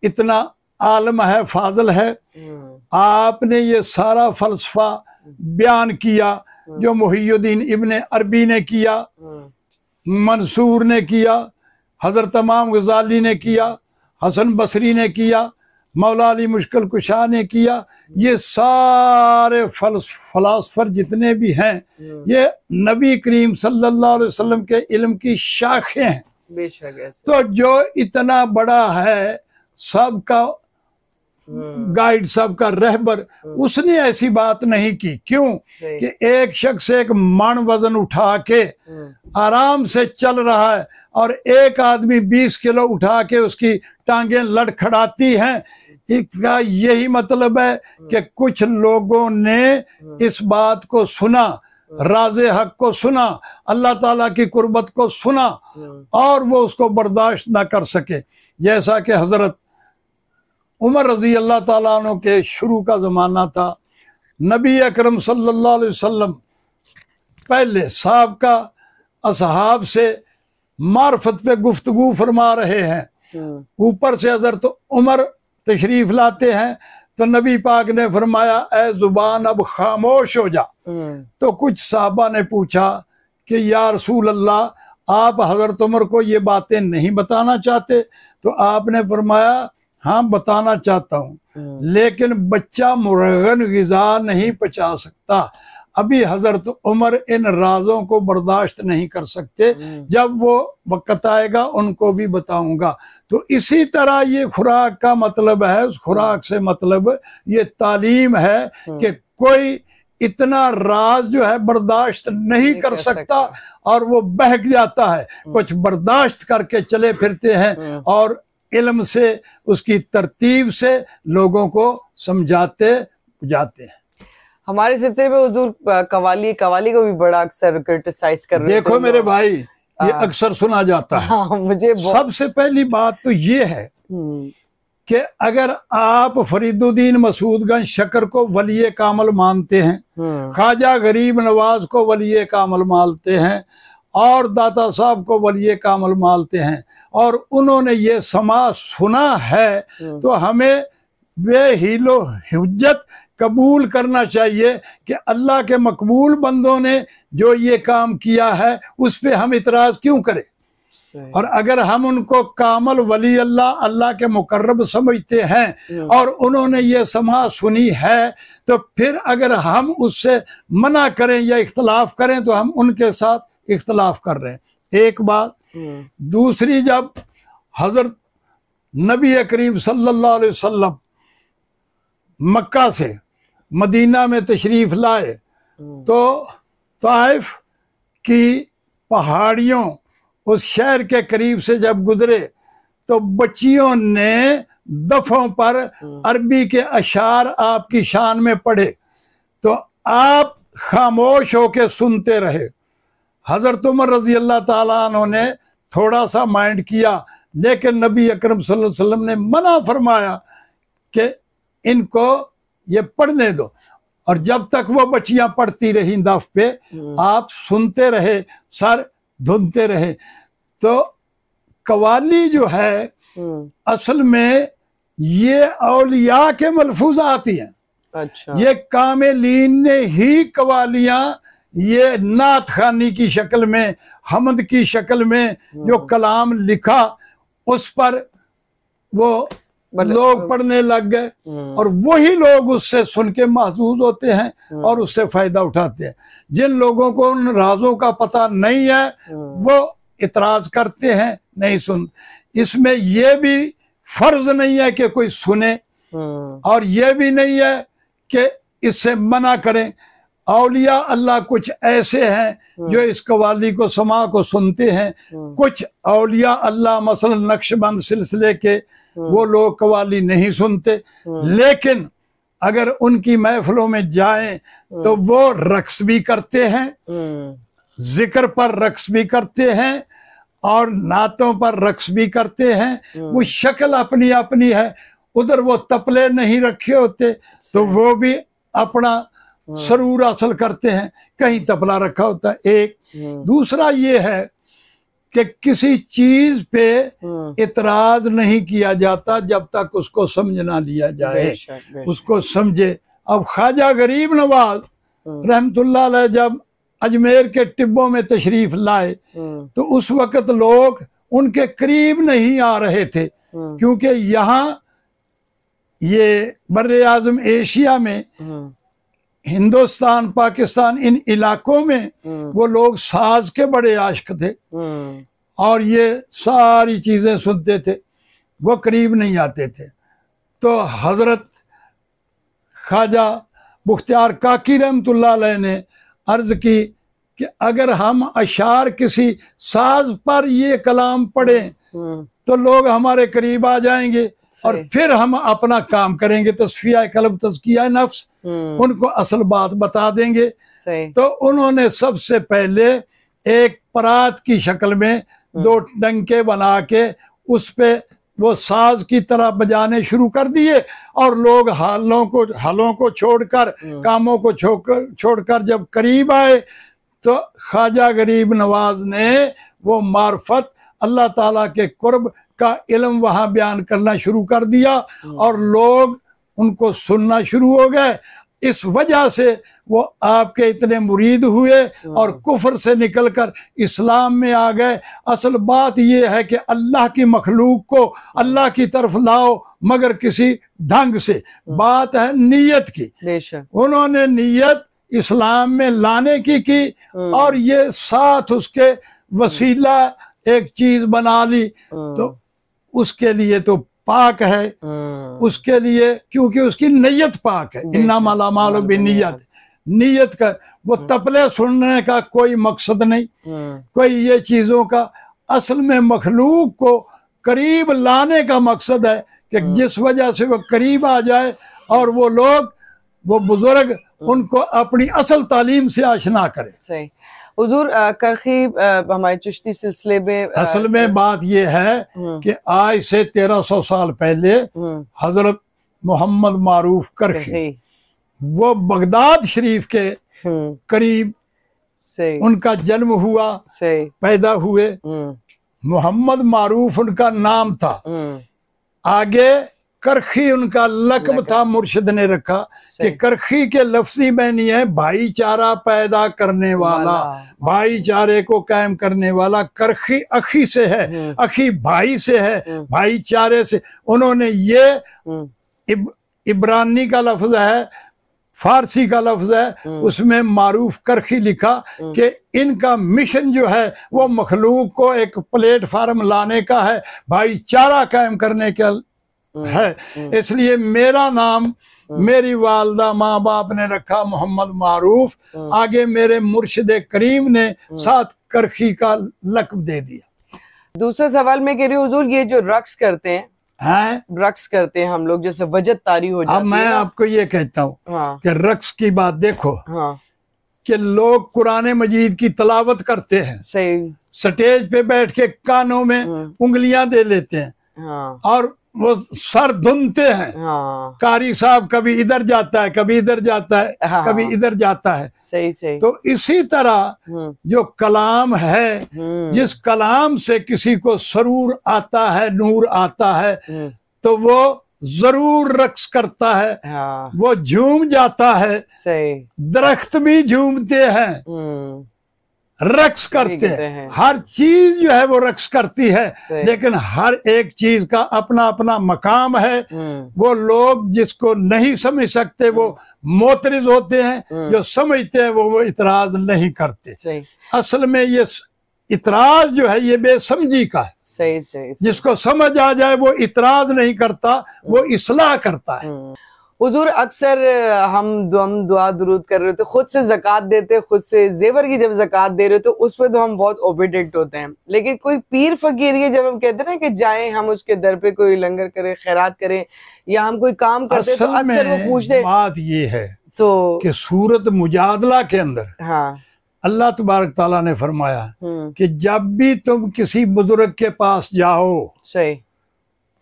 Speaker 2: इतना आलम है, फाजल है। आपने ये सारा फलसफा बयान किया जो मुहियुद्दीन इब्ने अरबी ने किया, मंसूर ने किया, हजरत इमाम गजाली ने किया, हसन बसरी ने किया, मौला अली मुश्किल कुशा ने किया। ये सारे फलासफर जितने भी हैं, ये नबी करीम सल्लल्लाहु अलैहि वसल्लम के इल्म की शाखें हैं। तो जो इतना बड़ा है, सबका गाइड, सबका रहबर, उसने ऐसी बात नहीं की। क्यों कि एक शख्स एक मन वजन उठा के आराम से चल रहा है और एक आदमी 20 किलो उठा के उसकी टांगें लड़खड़ाती हैं। इसका यही मतलब है कि कुछ लोगों ने इस बात को सुना, राज़े हक को सुना, अल्लाह ताला की कुर्बत को सुना और वो उसको बर्दाश्त ना कर सके। जैसा कि हजरत उमर रजी अल्लाह ताला अन्हु के शुरू का ज़माना था, नबी अकरम सल्लल्लाहु अलैहि वसल्लम पहले साहब का असहाब से मार्फत पे गुफ्तगू फरमा रहे हैं। ऊपर से हजरत उमर तशरीफ लाते हैं तो नबी पाक ने फरमाया, ए जुबान अब खामोश हो जा। तो कुछ साहबा ने पूछा कि या रसूल अल्लाह, आप हजरत उमर को ये बातें नहीं बताना चाहते? तो आपने फरमाया, हाँ बताना चाहता हूँ, लेकिन बच्चा मुरगन गिज़ा नहीं पचा सकता। अभी हजरत उमर इन राजों को बर्दाश्त नहीं कर सकते, जब वो वक्त आएगा उनको भी बताऊंगा। तो इसी तरह ये खुराक का मतलब है, उस खुराक से मतलब ये तालीम है कि कोई इतना राज जो है बर्दाश्त नहीं कर सकता और वो बहक जाता है। कुछ बर्दाश्त करके चले फिरते हैं और इल्म से, उसकी तरतीब से लोगों को समझाते जाते हैं।
Speaker 1: हमारे सिलसिले में हुजूर कवाली को भी बड़ा अक्सर क्रिटिसाइज कर रहे हैं।
Speaker 2: देखो मेरे भाई, ये अक्सर सुना जाता है।
Speaker 1: हाँ, मुझे
Speaker 2: सबसे पहली बात तो ये है कि अगर आप फरीदुद्दीन मसूदगंज शक्र को वली कामल मानते हैं, ख्वाजा गरीब नवाज को वली कामल मानते हैं और दाता साहब को वली कामल मानते हैं और उन्होंने ये समाज सुना है, तो हमें बेहीलो हुज्जत कबूल करना चाहिए कि अल्लाह के मकबूल बंदों ने जो ये काम किया है उस पे हम इतराज क्यों करें। और अगर हम उनको कामल वली अल्लाह के मुकर्रब समझते हैं और उन्होंने ये समाज सुनी है, तो फिर अगर हम उससे मना करें या इख्तलाफ करें तो हम उनके साथ इख्तलाफ कर रहे हैं। एक बात। दूसरी, जब हजरत नबी करीम सल्लल्लाहु अलैहि वसल्लम मक्का से मदीना में तशरीफ लाए तो ताइफ की पहाड़ियों, उस शहर के करीब से जब गुजरे तो बच्चियों ने दफों पर अरबी के अशार आपकी शान में पढ़े, तो आप खामोश होके सुनते रहे। हजरत उमर रजी अल्लाह ताला अन्हु ने थोड़ा सा माइंड किया, लेकिन नबी अकरम सल्लल्लाहु अलैहि वसल्लम ने मना फरमाया कि इनको ये पढ़ने दो। और जब तक वो बच्चियां पढ़ती रही दफ पे, आप सुनते रहे, सर धुनते रहे। तो कवाली जो है असल में ये औलिया के मलफूजात ही हैं। अच्छा। ये कामिलीन ने ही कवालियां ये नात खानी की शक्ल में, हमद की शक्ल में जो कलाम लिखा उस पर वो लोग पढ़ने लग गए और वही लोग उससे सुन के महसूस होते हैं और उससे फायदा उठाते हैं। जिन लोगों को उन राजों का पता नहीं है वो इतराज करते हैं, नहीं सुन। इसमें यह भी फर्ज नहीं है कि कोई सुने और यह भी नहीं है कि इससे मना करें। औलिया अल्लाह कुछ ऐसे हैं जो इस कवाली को समा को सुनते हैं। कुछ औलिया अल्लाह मसलन नक्शबंद सिलसिले के वो लोग कवाली नहीं सुनते, लेकिन अगर उनकी महफिलों में जाएं तो वो रक्स भी करते हैं, जिक्र पर रक्स भी करते हैं और नातों पर रक्स भी करते हैं। वो शक्ल अपनी अपनी है। उधर वो तपले नहीं रखे होते तो वो भी अपना सरूर हासिल करते हैं, कहीं तबला रखा होता है। एक दूसरा ये है कि किसी चीज पे इतराज नहीं किया जाता जब तक उसको समझ ना लिया जाए, उसको समझे। अब ख्वाजा गरीब नवाज रहमतुल्लाह अलैह जब अजमेर के टिब्बों में तशरीफ लाए तो उस वक़्त लोग उनके करीब नहीं आ रहे थे, क्योंकि यहाँ ये बर्रे आज़म एशिया में, हिंदुस्तान, पाकिस्तान, इन इलाकों में वो लोग साज के बड़े आशिक थे और ये सारी चीजें सुनते थे, वो करीब नहीं आते थे। तो हजरत ख्वाजा मुख्तियार काकी रहमतुल्लाह अलैह ने अर्ज की कि अगर हम अशार किसी साज पर ये कलाम पढ़ें तो लोग हमारे करीब आ जाएंगे और फिर हम अपना काम करेंगे, तस्फिया कल्ब, तज़किया नफ्स, उनको असल बात बता देंगे। तो उन्होंने सबसे पहले एक परात की शक्ल में 2 डंके बना के उस पे वो साज की तरह बजाने शुरू कर दिए और लोग हालों को छोड़कर, कामों को छोड़कर जब करीब आए तो ख्वाजा गरीब नवाज ने वो मार्फत, अल्लाह ताला के कुर्ब का इल्म वहां बयान करना शुरू कर दिया और लोग उनको सुनना शुरू हो गए। इस वजह से वो आपके इतने मुरीद हुए और कुफ्र से निकलकर इस्लाम में आ गए। असल बात ये है कि अल्लाह की मखलूक को अल्लाह की तरफ लाओ, मगर किसी ढंग से। बात है नीयत की। उन्होंने नीयत इस्लाम में लाने की और ये साथ उसके वसीला एक चीज बना ली, तो उसके लिए तो पाक है, उसके लिए, क्योंकि उसकी नीयत पाक है। इन्नमा अल-अमालु बिन्नियत, नीयत का, वो तपले सुनने का कोई मकसद नहीं, कोई ये चीजों का। असल में मखलूक को करीब लाने का मकसद है कि जिस वजह से वो करीब आ जाए और वो लोग, वो बुजुर्ग उनको अपनी असल तालीम से आशना करे।
Speaker 1: सही। हुजूर करखी हमारे चिश्ती सिलसिले में
Speaker 2: असल में बात ये है कि आज से 1300 साल पहले हजरत मोहम्मद मारूफ करखी, वो बगदाद शरीफ के करीब उनका जन्म हुआ, पैदा हुए। मोहम्मद मारूफ उनका नाम था, आगे करखी उनका लक़ब था, मुर्शिद ने रखा कि करखी के लफ्जी मानी है भाईचारा पैदा करने वाला, भाईचारे को कायम करने वाला। करखी अखी से है, अखी भाई से है, भाईचारे से। उन्होंने ये इब्रानी का लफ्ज है, फारसी का लफ्ज है, उसमें मारूफ करखी लिखा कि इनका मिशन जो है वो मखलूक को एक प्लेटफार्म लाने का है, भाईचारा कायम करने का है। इसलिए मेरा नाम मेरी वालदा माँ बाप ने रखा मोहम्मद मारूफ, आगे मेरे मुर्शिद करीम ने साथ करखी का लक़ब दे दिया।
Speaker 1: दूसरा सवाल मैं कह रही हूँ हुजूर, ये जो रक्स करते हैं, रक्स करते हैं हम लोग, जैसे वजद तारी हो जाती है।
Speaker 2: अब मैं आपको ये कहता हूँ कि रक्स की बात देखो, कि लोग कुरान मजीद की तलावत करते हैं, सही, स्टेज पे बैठ के कानों में उंगलियां दे लेते हैं और वो सर धुनते हैं। कारी साहब कभी इधर जाता है, कभी इधर जाता है, कभी इधर जाता है।
Speaker 1: सही सही।
Speaker 2: तो इसी तरह जो कलाम है, जिस कलाम से किसी को सरूर आता है, नूर आता है, तो वो जरूर रक्स करता है, वो झूम जाता है। सही। दरख्त भी झूमते हैं, रक्स करते हैं, हर चीज जो है वो रक्स करती है, लेकिन हर एक चीज का अपना अपना मकाम है। वो लोग जिसको नहीं समझ सकते वो मोतरिज होते हैं, जो समझते हैं वो इतराज नहीं करते। असल में ये इतराज जो है ये बेसमझी का है।
Speaker 1: सही सही।
Speaker 2: जिसको समझ आ जाए वो इतराज नहीं करता, वो इस्लाह करता है।
Speaker 1: हुजूर अक्सर हम दुआ दुरूद कर रहे होते, खुद से ज़कात देते, खुद से जेवर की जब ज़कात दे रहे हो तो उस पर तो हम बहुत ओबीडेंट होते हैं, लेकिन कोई पीर फकीर ये जब हम कहते हैं ना कि जाएं हम उसके दर पे कोई लंगर करें, खैरात करें, या हम कोई काम करते तो अक्सर वो पूछते।
Speaker 2: बात ये है
Speaker 1: तो
Speaker 2: कि सूरत मुजादला के अंदर अल्लाह तबारक ताला ने फरमाया कि जब भी तुम किसी बुजुर्ग के पास जाओ, सही,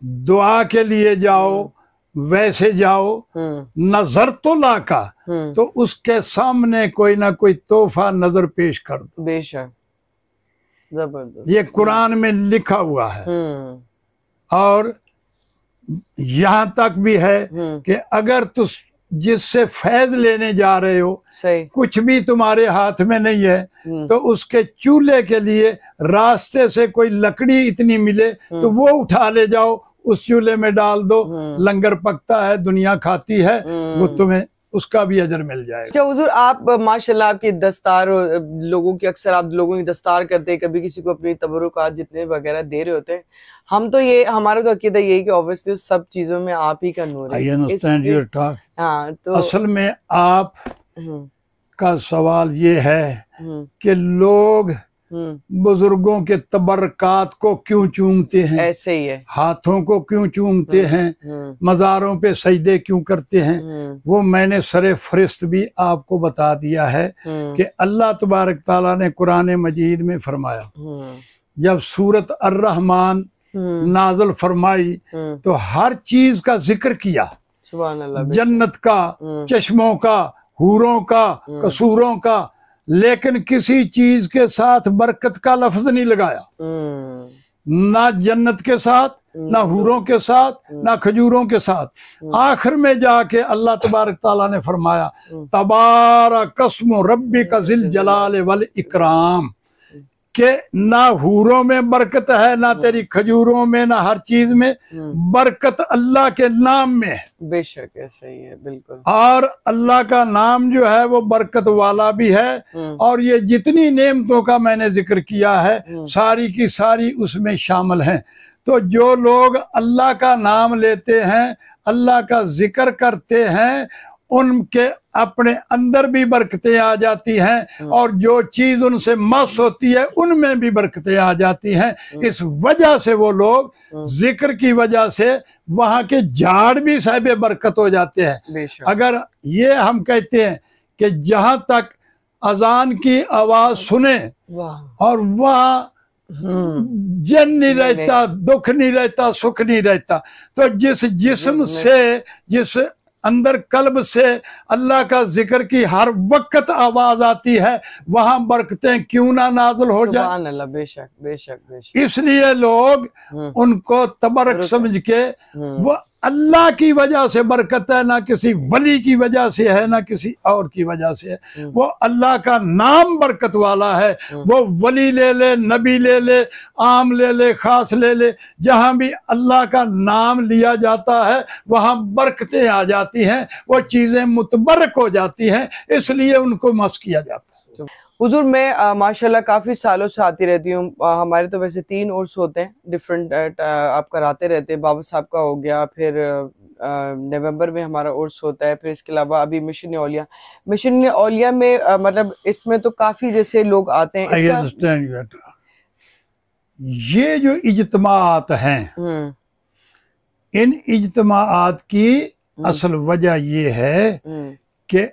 Speaker 2: दुआ के लिए जाओ, वैसे जाओ, नजर तो ला का, तो उसके सामने कोई ना कोई तोहफा नजर पेश कर दो।
Speaker 1: बेशक, जबरदस्त,
Speaker 2: ये कुरान में लिखा हुआ है। और यहाँ तक भी है कि अगर तुम जिससे फैज लेने जा रहे हो, सही, कुछ भी तुम्हारे हाथ में नहीं है, तो उसके चूल्हे के लिए रास्ते से कोई लकड़ी इतनी मिले तो वो उठा ले जाओ, उस चूल्हे में डाल दो, लंगर पकता है, दुनिया खाती है, वो तुम्हें उसका भी अजर मिल जाएगा।
Speaker 1: अच्छा हुजूर, आप माशाल्लाह आपकी दस्तार, लोगों की अक्सर आप लोगों की दस्तार करते हैं, कभी किसी को अपनी तबरुकात जितने वगैरह दे रहे होते हैं। हम तो ये, हमारा तो अकीदा यही कि ऑब्वियसली सब चीजों में आप ही का नूर है।
Speaker 2: I understand your talk।
Speaker 1: हाँ, तो
Speaker 2: असल में आप का सवाल ये है कि लोग बुजुर्गों के तबरकात को क्यों चूमते हैं,
Speaker 1: ऐसे ही है,
Speaker 2: हाथों को क्यों चूमते हैं, मज़ारों पे सजदे क्यों करते हैं। वो मैंने सरे फरिश्त भी आपको बता दिया है कि अल्लाह तबारक ताला ने कुरान मजीद में फरमाया, जब सूरत अर्रहमान नाज़िल फरमाई तो हर चीज का जिक्र किया, जन्नत का, चश्मों का, हूरों का, कसूरों का, लेकिन किसी चीज के साथ बरकत का लफ्ज नहीं लगाया, ना जन्नत के साथ, ना हूरों के साथ, ना खजूरों के साथ। आखिर में जाके अल्लाह तबारक ताला ने फरमाया, तबारक कस्मु रब्बिका ज़िल जलाल वल इकराम, के ना हूरों में बरकत है, ना तेरी खजूरों में, ना हर चीज में, बरकत अल्लाह के नाम में है।
Speaker 1: बेशक ऐसा ही है, बिल्कुल।
Speaker 2: और अल्लाह का नाम जो है वो बरकत वाला भी है, और ये जितनी नेमतों का मैंने जिक्र किया है सारी की सारी उसमें शामिल हैं। तो जो लोग अल्लाह का नाम लेते हैं, अल्लाह का जिक्र करते हैं, उनके अपने अंदर भी बरकतें आ जाती हैं और जो चीज उनसे मस होती है उनमें भी बरकतें आ जाती हैं। इस वजह से वो लोग जिक्र की वजह से वहां के झाड़ भी साहिब बरकत हो जाते हैं। अगर ये हम कहते हैं कि जहां तक अजान की आवाज सुने और वह जन नहीं रहता, दुख नहीं रहता, सुख नहीं रहता, तो जिस जिस्म से, जिस अंदर कल्ब से अल्लाह का जिक्र की हर वक्त आवाज आती है, वहां बरकतें क्यों ना नाज़िल हो जाए।
Speaker 1: अल्लाह, बेशक बेशक बेशक।
Speaker 2: इसलिए लोग उनको तबरक समझ के, वो अल्लाह की वजह से बरकत है, ना किसी वली की वजह से है, ना किसी और की वजह से है। वो अल्लाह का नाम बरकत वाला है। वो वली ले ले, नबी ले ले, आम ले ले, खास ले ले, जहां भी अल्लाह का नाम लिया जाता है वहां बरकतें आ जाती हैं, वो चीजें मुतबरक हो जाती हैं, इसलिए उनको मस किया जाता है।
Speaker 1: हुजूर, मैं माशाल्लाह काफ़ी सालों से आती रहती हूँ। हमारे तो वैसे 3 उर्स होते हैं, डिफरेंट आप कराते रहते हैं। बाबा साहब का हो गया, फिर नवंबर में हमारा उर्स होता है, फिर इसके अलावा अभी मिशन औलिया। मिशन औलिया में मतलब इसमें तो काफ़ी जैसे लोग आते हैं।
Speaker 2: ये जो इज्तिमात हैं, इन इज्तिमात की असल वजह ये है कि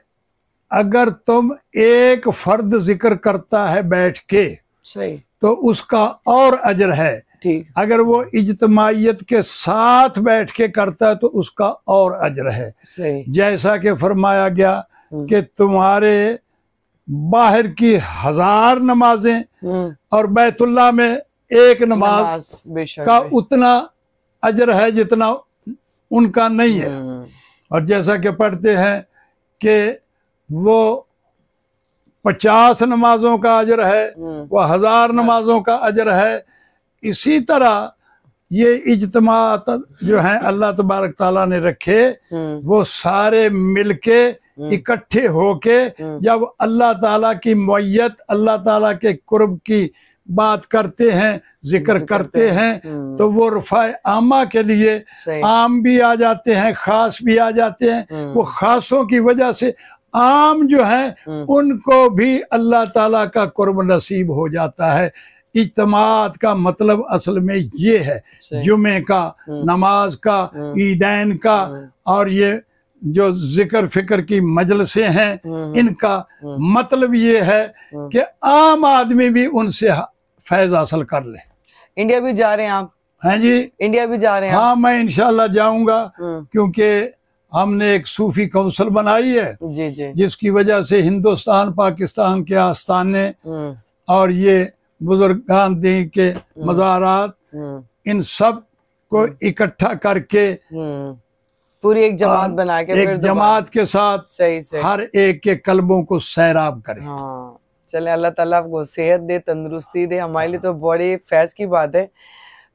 Speaker 2: अगर तुम एक फर्द जिक्र करता है बैठ के,
Speaker 1: सही,
Speaker 2: तो उसका और अजर है।
Speaker 1: ठीक।
Speaker 2: अगर वो इज्तिमाइयत के साथ बैठ के करता है तो उसका और अजर है।
Speaker 1: सही।
Speaker 2: जैसा कि फरमाया गया कि तुम्हारे बाहर की 1000 नमाजें और बैतुल्लाह में एक नमाज का उतना अजर है जितना उनका नहीं है। और जैसा कि पढ़ते हैं कि वो 50 नमाजों का अजर है, वो 1000 नमाजों का अजर है। इसी तरह ये इज्तिमात जो हैं अल्लाह तबारक ताला ने रखे, वो सारे मिलके इकट्ठे होके जब अल्लाह ताला की मुअय्यत, अल्लाह ताला के कुर्ब की बात करते हैं, जिक्र करते हैं, तो वो रफ़ाए आमा के लिए आम भी आ जाते हैं, खास भी आ जाते हैं। वो खासों की वजह से आम जो हैं उनको भी अल्लाह ताला का कुर्ब नसीब हो जाता है। इज्तिमात का मतलब असल में ये है, जुमे का, नमाज का, ईदैन का, और ये जो जिक्र फिक्र की मजलिसें हैं, इनका मतलब ये है कि आम आदमी भी उनसे फैज हासिल कर ले।
Speaker 1: इंडिया भी जा रहे हैं आप?
Speaker 2: हैं जी,
Speaker 1: इंडिया भी जा रहे हैं?
Speaker 2: हाँ, मैं इंशाल्लाह जाऊंगा, क्योंकि हमने एक सूफी काउंसिल बनाई है,
Speaker 1: जी जी,
Speaker 2: जिसकी वजह से हिंदुस्तान पाकिस्तान के आस्थाने और ये बुजुर्गान दी के मज़ारात, इन सब को इकट्ठा करके
Speaker 1: पूरी एक जमात बना के,
Speaker 2: एक जमात के साथ
Speaker 1: सही
Speaker 2: हर एक के कल्बों को सैराब करें।
Speaker 1: हाँ, चले, अल्लाह ताला आपको सेहत दे, तंदुरुस्ती दे। हमारे लिए तो बड़ी फैज़ की बात है।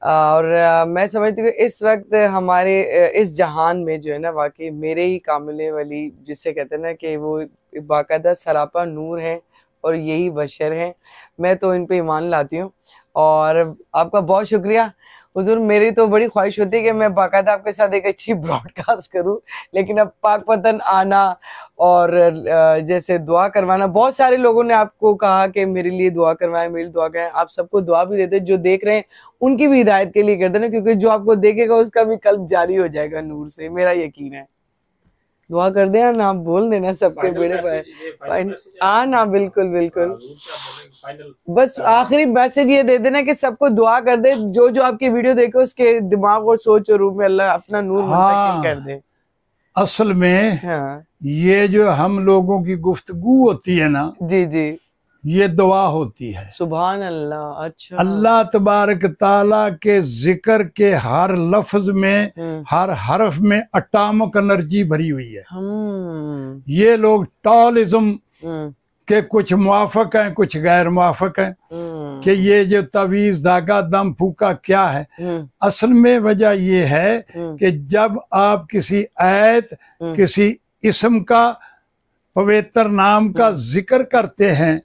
Speaker 1: और मैं समझती हूँ इस वक्त हमारे इस जहान में जो है ना, वाकई मेरे ही कामिले वली जिसे कहते हैं ना कि वो बाकायदा सरापा नूर है और यही बशर है। मैं तो इन पे ईमान लाती हूँ और आपका बहुत शुक्रिया हुजूर। मेरी तो बड़ी ख्वाहिश होती है कि मैं बाकायदा आपके साथ एक अच्छी ब्रॉडकास्ट करूं, लेकिन अब पाक वतन आना और जैसे दुआ करवाना, बहुत सारे लोगों ने आपको कहा कि मेरे लिए दुआ करवाएं, मेरी दुआ करें। आप सबको दुआ भी देते, जो देख रहे हैं उनकी भी हिदायत के लिए करते ना, क्योंकि जो आपको देखेगा उसका भी कल्ब जारी हो जाएगा नूर से, मेरा यकीन है। दुआ कर देना ना, आप बोल देना सबके बेड़े पर। हाँ ना, बिल्कुल बिल्कुल। बस आखिरी मैसेज ये दे देना कि सबको दुआ कर दे, जो जो आपकी वीडियो देखे उसके दिमाग और सोच और रूह में अल्लाह अपना नूर मुंतकिल कर दे।
Speaker 2: असल में ये जो हम लोगों की गुफ्तगू होती है ना, जी जी, ये दुआ होती है। सुभान अल्लाह। अच्छा, अल्लाह तबारक ताला के जिक्र के हर लफ्ज में, हर हरफ में अटामिक एनर्जी भरी हुई है। ये लोग टॉलिज्म के कुछ मुआफक हैं, कुछ गैर मुआफक हैं कि ये जो तवीज़, धागा, दम, फूका क्या है। असल में वजह ये है कि जब आप किसी आयत, किसी इस्म का पवित्र नाम का जिक्र करते हैं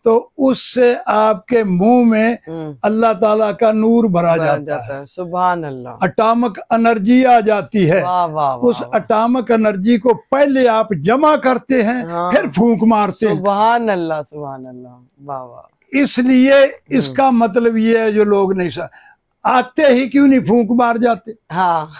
Speaker 2: तो उससे आपके मुंह में अल्लाह ताला का नूर भरा जाता है।
Speaker 1: सुभान अल्लाह।
Speaker 2: अटामिक एनर्जी आ जाती है।
Speaker 1: वाह वाह वाह।
Speaker 2: उस अटामिक एनर्जी को पहले आप जमा करते हैं,
Speaker 1: हाँ।
Speaker 2: फिर फूंक मारते हैं।
Speaker 1: सुभान अल्लाह सुभान अल्लाह। वाह वाह।
Speaker 2: इसलिए इसका मतलब ये है, जो लोग नहीं आते ही क्यों नहीं फूंक मार जाते?
Speaker 1: हाँ।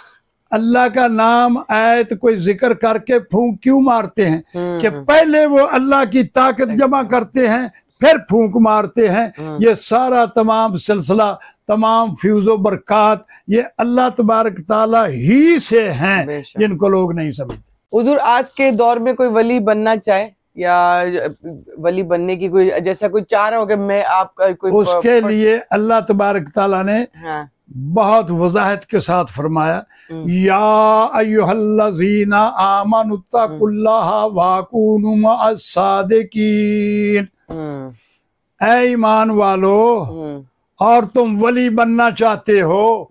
Speaker 2: अल्लाह का नाम आयत कोई जिक्र करके फूंक क्यों मारते हैं? कि पहले वो अल्लाह की ताकत जमा करते हैं, फिर फूंक मारते हैं। ये सारा तमाम सिलसिला, तमाम फ्यूज़ो बरक़ात ये अल्लाह तबारक ताला ही से हैं, जिनको लोग नहीं समझते।
Speaker 1: हुजूर, आज के दौर में कोई वली बनना चाहे या वली बनने की कोई जैसा कोई चाह रहा हो कि मैं आपका कोई,
Speaker 2: उसके लिए अल्लाह तबारक ताला ने बहुत वजाहत के साथ फरमाया, या अय्युहल्लज़ीना आमनुत्तकुल्लाह वकूनू मअस-सादिकीन। ऐ ईमान वालो, और तुम वली बनना चाहते हो,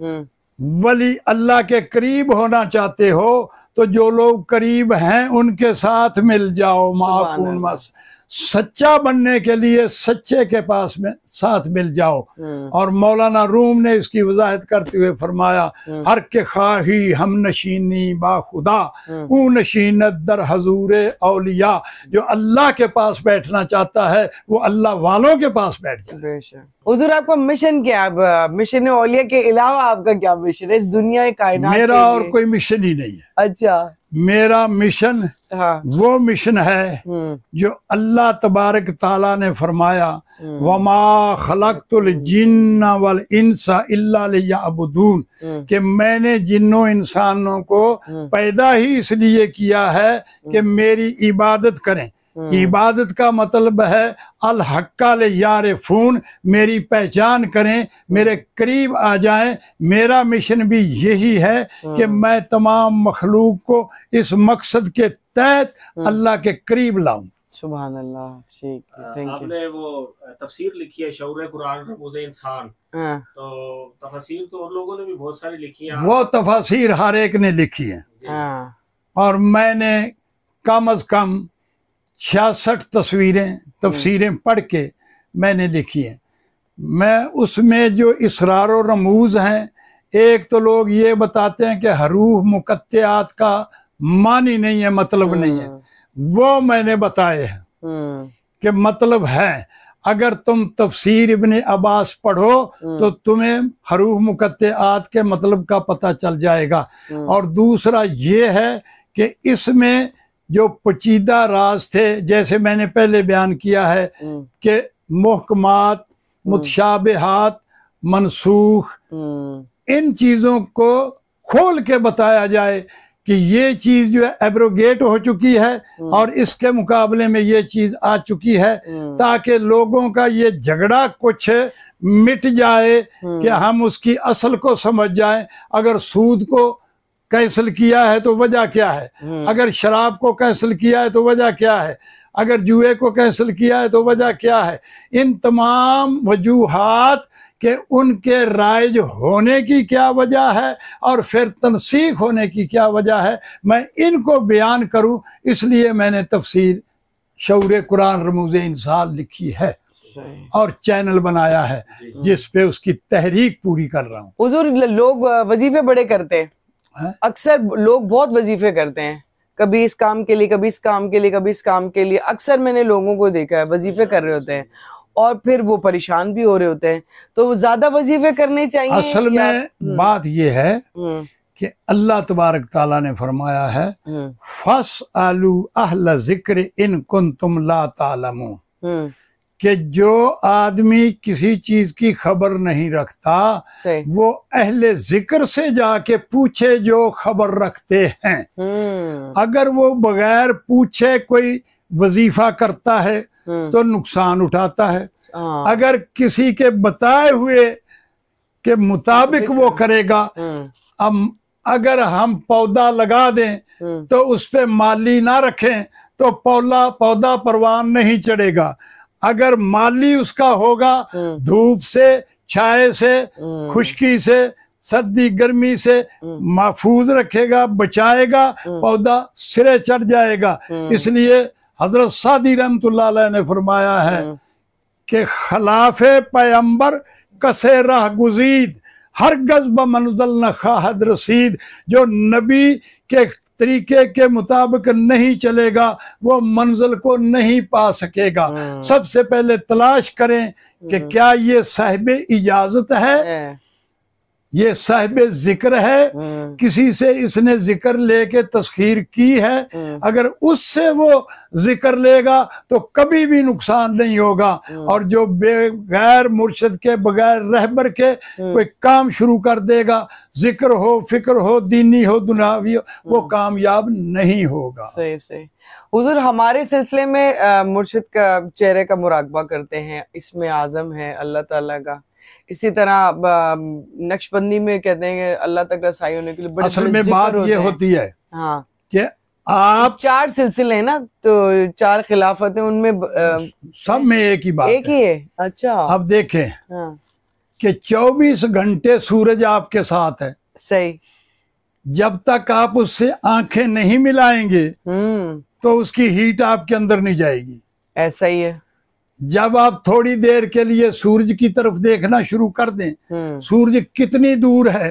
Speaker 2: वली अल्लाह के करीब होना चाहते हो, तो जो लोग करीब हैं उनके साथ मिल जाओ। माकून मस, सच्चा बनने के लिए सच्चे के पास में साथ मिल जाओ। और मौलाना रूम ने इसकी वजाहत करते हुए फरमाया, हर के खाही हम नशीनी बा खुदा ऊ नशीनत दर हजूर औलिया। जो अल्लाह के पास बैठना चाहता है वो अल्लाह वालों के पास बैठ जाए।
Speaker 1: हुजूर, आपका मिशन क्या है? मिशन औलिया के अलावा आपका क्या मिशन है इस दुनिया कायनात?
Speaker 2: मेरा और कोई मिशन ही नहीं है।
Speaker 1: अच्छा।
Speaker 2: मेरा मिशन वो मिशन है जो अल्लाह तबारक ताला ने फरमाया, वमा खलक़तुल जिन्ना वल इंसा इल्ला लियअबुदून, कि मैंने जिन्नों इंसानों को पैदा ही इसलिए किया है कि मेरी इबादत करें। इबादत का मतलब है अल हक्का ले यारिफून, मेरी पहचान करें, मेरे करीब आ जाएं। मेरा मिशन भी यही है कि मैं तमाम मखलूक को इस मकसद के तहत अल्लाह के करीब लाऊं।
Speaker 1: सुभान अल्लाह। ठीक है,
Speaker 3: आपने वो तफसीर लिखी है शऊर कुरान रमूज़ इंसान, तो तफसीर तो और लोगों ने भी बहुत सारी लिखी है।
Speaker 2: वो तफसीर हर एक ने लिखी है, और मैंने कम अज कम 66 तफसीरें पढ़ के मैंने लिखी हैं। मैं उसमें जो इसरार और रमूज हैं, एक तो लोग ये बताते हैं कि हरूफ मुकत्तियात का मानी नहीं है, मतलब नहीं है, वो मैंने बताए हैं कि मतलब है। अगर तुम तफसीर इब्ने अब्बास पढ़ो तो तुम्हें हरूफ मुकत्तियात के मतलब का पता चल जाएगा। और दूसरा ये है कि इसमें जो पचीदा राज थे, जैसे मैंने पहले बयान किया है कि मुहकमात, मुतशाबिहात, मनसूख, इन चीज़ों को खोल के बताया जाए कि ये चीज़ जो है एब्रोगेट हो चुकी है और इसके मुकाबले में ये चीज़ आ चुकी है, ताकि लोगों का ये झगड़ा कुछ मिट जाए कि हम उसकी असल को समझ जाएं। अगर सूद को कैंसिल किया है तो वजह क्या है, अगर शराब को कैंसिल किया है तो वजह क्या है, अगर जुए को कैंसिल किया है तो वजह क्या है। इन तमाम वजूहात के उनके राइज होने की क्या वजह है और फिर तनसीख होने की क्या वजह है, मैं इनको बयान करूं, इसलिए मैंने तफसीर शऊर कुरान रमूज़ इंसान लिखी है और चैनल बनाया है जिस पे उसकी तहरीक पूरी कर रहा हूँ।
Speaker 1: हुजूर, लोग वजीफे बड़े करते हैं, अक्सर लोग बहुत वजीफे करते हैं, कभी इस काम के लिए, कभी इस काम के लिए, कभी इस काम के लिए। अक्सर मैंने लोगों को देखा है वजीफे कर रहे होते हैं और फिर वो परेशान भी हो रहे होते हैं, तो ज्यादा वजीफे करने चाहिए।
Speaker 2: असल में बात ये है कि अल्लाह तबारक ताला ने फरमाया है, फस्अलू अहल ज़िक्र इन कुंतुम ला तालमून, कि जो आदमी किसी चीज की खबर नहीं रखता वो अहले जिक्र से जाके पूछे जो खबर रखते हैं। अगर वो बगैर पूछे कोई वजीफा करता है तो नुकसान उठाता है, अगर किसी के बताए हुए के मुताबिक वो करेगा। अब अगर हम पौधा लगा दें तो उस पे माली ना रखें तो पौधा परवान नहीं चढ़ेगा। अगर माली उसका होगा, धूप से, छाए से, खुश्की से, सर्दी गर्मी से महफूज रखेगा, बचाएगा, पौधा सिरे चढ़ जाएगा। इसलिए हजरत सादी रहमतुल्लाह अलैह ने फरमाया है कि खिलाफे पैगंबर कसे राह गुजीद हर गज़ब मंज़िल न खाहद रसीद। जो नबी के तरीके के मुताबिक नहीं चलेगा वो मंजिल को नहीं पा सकेगा। सबसे पहले तलाश करें कि क्या ये साहिब इजाजत है, ये साहिब जिक्र है, किसी से इसने जिक्र लेके तस्खीर की है। अगर उससे वो जिक्र लेगा तो कभी भी नुकसान नहीं होगा। और जो बगैर मुर्शिद के बगैर रहबर के कोई काम शुरू कर देगा, जिक्र हो, फिक्र हो, दीनी हो, दुनियावी हो, वो कामयाब नहीं होगा।
Speaker 1: सही सही। हुजूर, हमारे सिलसिले में मुर्शिद का चेहरे का मुराकबा करते हैं, इसमें आज़म है अल्लाह ताला का। इसी तरह नक्शबंदी में कहते हैं कि अल्लाह तक रसाई होने के लिए बड़े
Speaker 2: असल में बात ये होती है
Speaker 1: हाँ
Speaker 2: कि आप
Speaker 1: 4 सिलसिले हैं ना, तो 4 खिलाफत है, उनमें
Speaker 2: सब में एक ही बात
Speaker 1: एक ही है। अच्छा,
Speaker 2: अब देखें
Speaker 1: हाँ।
Speaker 2: कि 24 घंटे सूरज आपके साथ है।
Speaker 1: सही।
Speaker 2: जब तक आप उससे आंखें नहीं मिलाएंगे तो उसकी हीट आपके अंदर नहीं जाएगी।
Speaker 1: ऐसा ही है।
Speaker 2: जब आप थोड़ी देर के लिए सूरज की तरफ देखना शुरू कर दें, सूरज कितनी दूर है,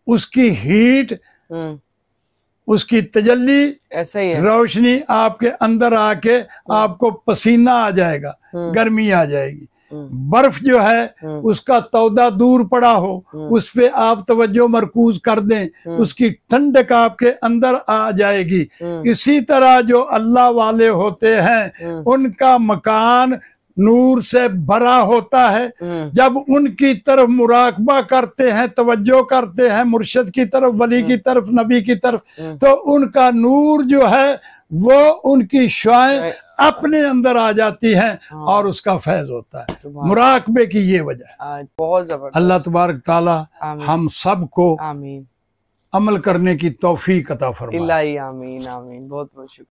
Speaker 2: उसकी हीट, उसकी तजल्ली,
Speaker 1: ऐसा ही है,
Speaker 2: रोशनी आपके अंदर आके आपको पसीना आ जाएगा, गर्मी आ जाएगी। बर्फ जो है उसका तौदा दूर पड़ा हो, उस पे आप तवज्जो मरकूज कर दें, उसकी ठंडक आपके अंदर आ जाएगी। इसी तरह जो अल्लाह वाले होते हैं उनका मकान नूर से भरा होता है। जब उनकी तरफ मुराकबा करते हैं, तवज्जो करते हैं मुर्शिद की तरफ, वली की तरफ, नबी की तरफ, तो उनका नूर जो है वो उनकी शुआएं अपने अंदर आ जाती हैं और उसका फैज होता है। मुराकबे की ये वजह है।
Speaker 1: बहुत जबरदस्त।
Speaker 2: अल्लाह तबारक ताला हम सबको
Speaker 1: आमीन
Speaker 2: अमल करने की तौफीक अता फरमाए।
Speaker 1: इलाही आमीन आमीन। बहुत बहुत शुक्रिया।